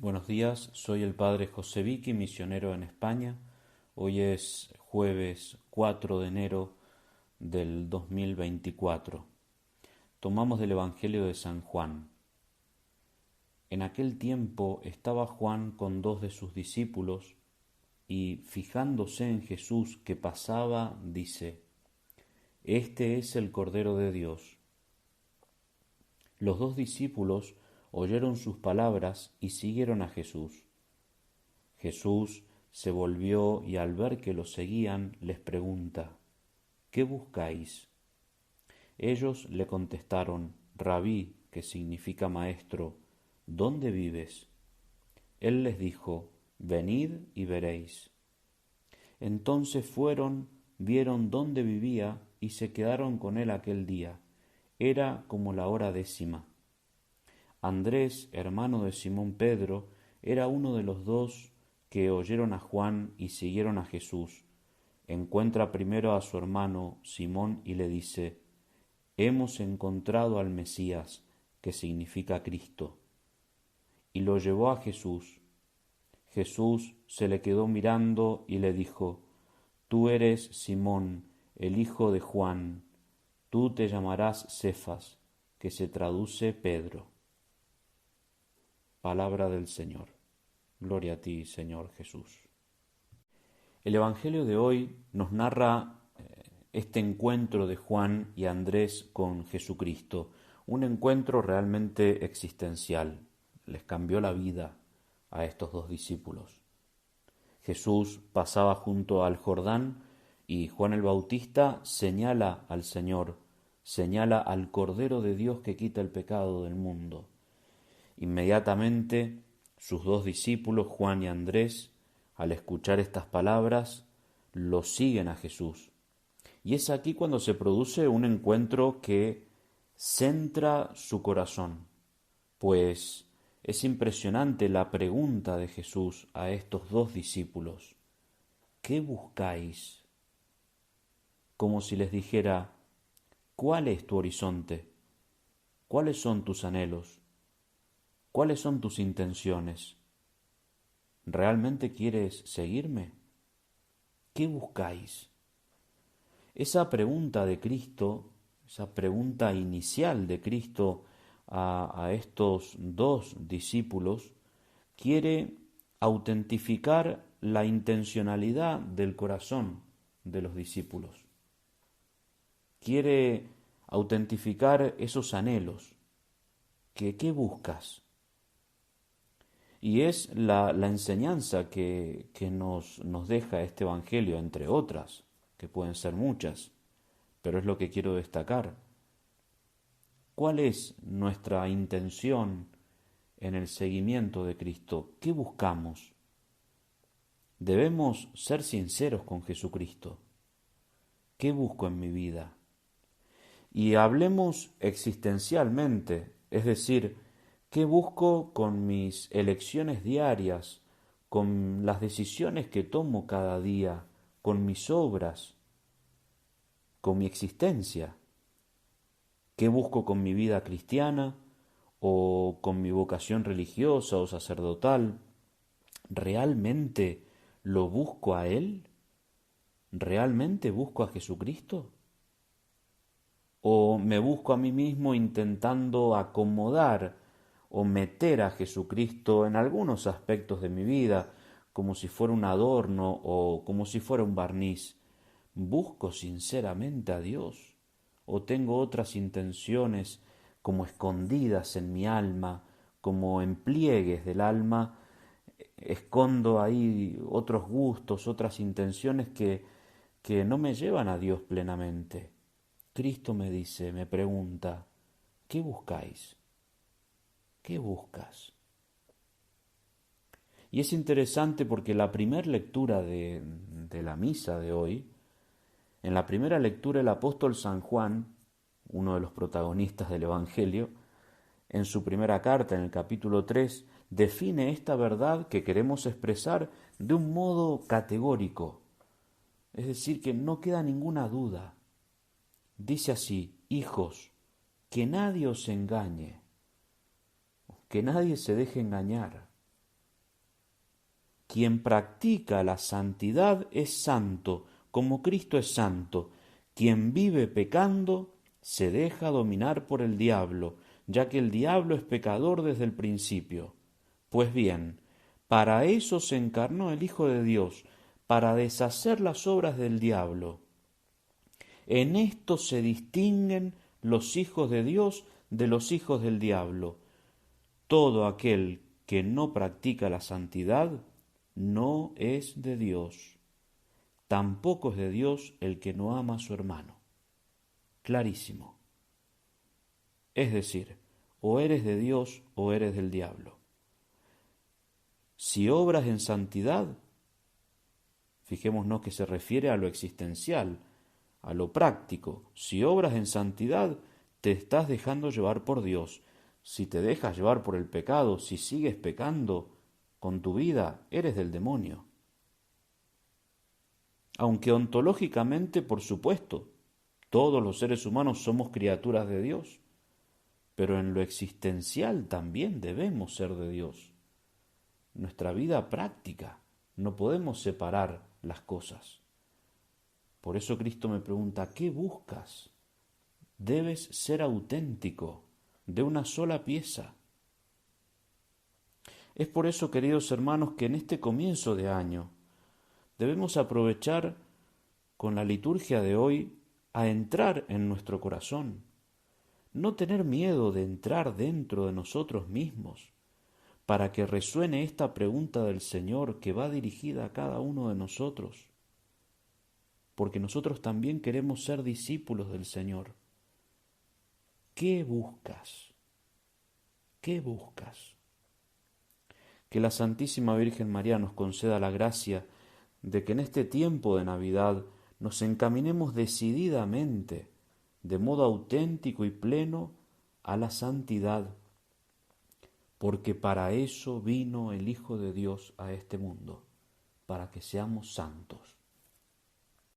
Buenos días, soy el padre José Vicky, misionero en España. Hoy es jueves 4 de enero del 2024. Tomamos del Evangelio de San Juan. En aquel tiempo estaba Juan con dos de sus discípulos y, fijándose en Jesús que pasaba, dice: Este es el Cordero de Dios. Los dos discípulos oyeron sus palabras y siguieron a Jesús. Jesús se volvió y al ver que los seguían les pregunta: ¿Qué buscáis? Ellos le contestaron: Rabí, que significa maestro, ¿dónde vives? Él les dijo: Venid y veréis. Entonces fueron, vieron dónde vivía y se quedaron con él aquel día. Era como la hora 10:00. Andrés, hermano de Simón Pedro, era uno de los dos que oyeron a Juan y siguieron a Jesús. Encuentra primero a su hermano Simón y le dice: Hemos encontrado al Mesías, que significa Cristo. Y lo llevó a Jesús. Jesús se le quedó mirando y le dijo: Tú eres Simón, el hijo de Juan. Tú te llamarás Cefas, que se traduce Pedro. Palabra del Señor. Gloria a ti, Señor Jesús. El Evangelio de hoy nos narra este encuentro de Juan y Andrés con Jesucristo, un encuentro realmente existencial. Les cambió la vida a estos dos discípulos. Jesús pasaba junto al Jordán y Juan el Bautista señala al Señor, señala al Cordero de Dios que quita el pecado del mundo. Inmediatamente sus dos discípulos, Juan y Andrés, al escuchar estas palabras, lo siguen a Jesús. Y es aquí cuando se produce un encuentro que centra su corazón, pues es impresionante la pregunta de Jesús a estos dos discípulos: ¿qué buscáis? Como si les dijera: ¿cuál es tu horizonte? ¿Cuáles son tus anhelos? ¿Cuáles son tus intenciones? ¿Realmente quieres seguirme? ¿Qué buscáis? Esa pregunta de Cristo, esa pregunta inicial de Cristo a estos dos discípulos, quiere autentificar la intencionalidad del corazón de los discípulos. Quiere autentificar esos anhelos. ¿Qué buscas? Y es la enseñanza que nos deja este Evangelio, entre otras, que pueden ser muchas, pero es lo que quiero destacar. ¿Cuál es nuestra intención en el seguimiento de Cristo? ¿Qué buscamos? Debemos ser sinceros con Jesucristo. ¿Qué busco en mi vida? Y hablemos existencialmente, es decir, ¿qué busco con mis elecciones diarias, con las decisiones que tomo cada día, con mis obras, con mi existencia? ¿Qué busco con mi vida cristiana o con mi vocación religiosa o sacerdotal? ¿Realmente lo busco a Él? ¿Realmente busco a Jesucristo? ¿O me busco a mí mismo intentando acomodar o meter a Jesucristo en algunos aspectos de mi vida, como si fuera un adorno o como si fuera un barniz? ¿Busco sinceramente a Dios? ¿O tengo otras intenciones como escondidas en mi alma, como en pliegues del alma? Escondo ahí otros gustos, otras intenciones que no me llevan a Dios plenamente. Cristo me dice, me pregunta: ¿qué buscáis? ¿Qué buscas? Y es interesante porque la primera lectura de la misa de hoy, en la primera lectura el apóstol San Juan, uno de los protagonistas del Evangelio, en su primera carta, en el capítulo 3, define esta verdad que queremos expresar de un modo categórico, es decir, que no queda ninguna duda. Dice así: hijos, que nadie os engañe, que nadie se deje engañar. Quien practica la santidad es santo, como Cristo es santo. Quien vive pecando se deja dominar por el diablo, ya que el diablo es pecador desde el principio. Pues bien, para eso se encarnó el Hijo de Dios, para deshacer las obras del diablo. En esto se distinguen los hijos de Dios de los hijos del diablo. Todo aquel que no practica la santidad no es de Dios. Tampoco es de Dios el que no ama a su hermano. Clarísimo. Es decir, o eres de Dios o eres del diablo. Si obras en santidad, fijémonos que se refiere a lo existencial, a lo práctico. Si obras en santidad, te estás dejando llevar por Dios. Si te dejas llevar por el pecado, si sigues pecando con tu vida, eres del demonio. Aunque ontológicamente, por supuesto, todos los seres humanos somos criaturas de Dios, pero en lo existencial también debemos ser de Dios. Nuestra vida práctica, no podemos separar las cosas. Por eso Cristo me pregunta, ¿qué buscas? Debes ser auténtico, de una sola pieza. Es por eso, queridos hermanos, que en este comienzo de año debemos aprovechar con la liturgia de hoy a entrar en nuestro corazón, no tener miedo de entrar dentro de nosotros mismos, para que resuene esta pregunta del Señor que va dirigida a cada uno de nosotros, porque nosotros también queremos ser discípulos del Señor. ¿Qué buscas? ¿Qué buscas? Que la Santísima Virgen María nos conceda la gracia de que en este tiempo de Navidad nos encaminemos decididamente, de modo auténtico y pleno, a la santidad, porque para eso vino el Hijo de Dios a este mundo, para que seamos santos.